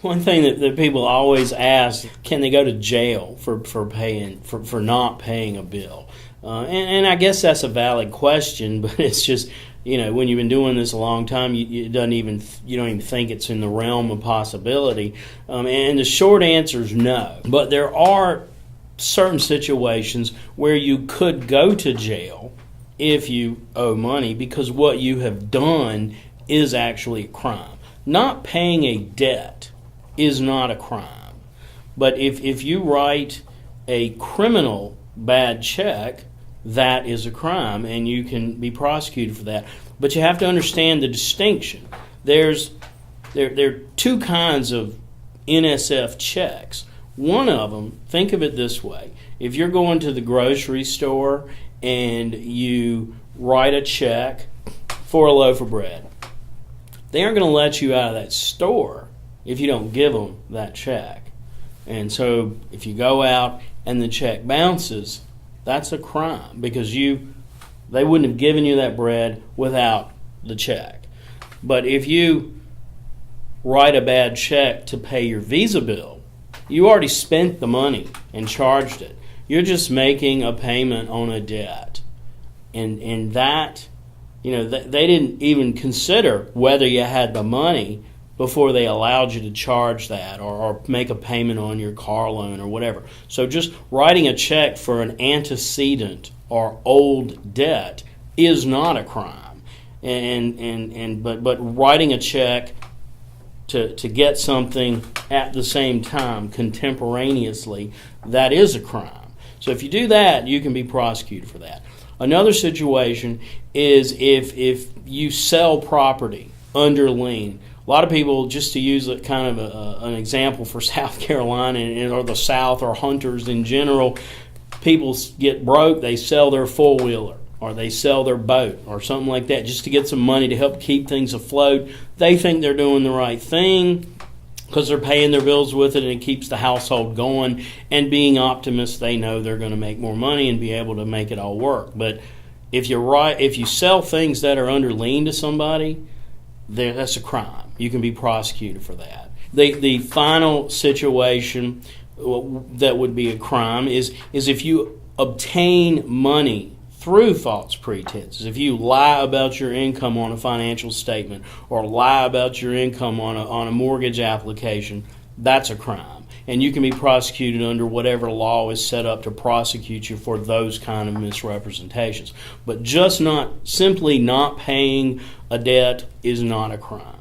One thing that people always ask, can they go to jail for not paying a bill? And I guess that's a valid question, but it's just, when you've been doing this a long time, you don't even think it's in the realm of possibility. And the short answer is no. But there are certain situations where you could go to jail if you owe money, because what you have done is actually a crime. Not paying a debt is not a crime. But if you write a criminal bad check, that is a crime, and you can be prosecuted for that. But you have to understand the distinction. There are two kinds of NSF checks. One of them, think of it this way. If you're going to the grocery store and you write a check for a loaf of bread, they aren't going to let you out of that store if you don't give them that check. And so if you go out and the check bounces, that's a crime, because they wouldn't have given you that bread without the check. But if you write a bad check to pay your Visa bill, you already spent the money and charged it. You're just making a payment on a debt. And that, they didn't even consider whether you had the money before they allowed you to charge that or make a payment on your car loan or whatever. So just writing a check for an antecedent or old debt is not a crime. But writing a check to get something at the same time, contemporaneously, that is a crime. So if you do that, you can be prosecuted for that. Another situation is if you sell property under lien. A lot of people, just to use kind of an example for South Carolina or the South or hunters in general, people get broke, they sell their four-wheeler or they sell their boat or something like that just to get some money to help keep things afloat. They think they're doing the right thing because they're paying their bills with it and it keeps the household going. And being optimists, they know they're going to make more money and be able to make it all work. But if you sell things that are under lien to somebody, that's a crime. You can be prosecuted for that. The final situation that would be a crime is if you obtain money through false pretenses. If you lie about your income on a financial statement or lie about your income on a mortgage application, that's a crime. And you can be prosecuted under whatever law is set up to prosecute you for those kind of misrepresentations. But just simply not paying a debt is not a crime.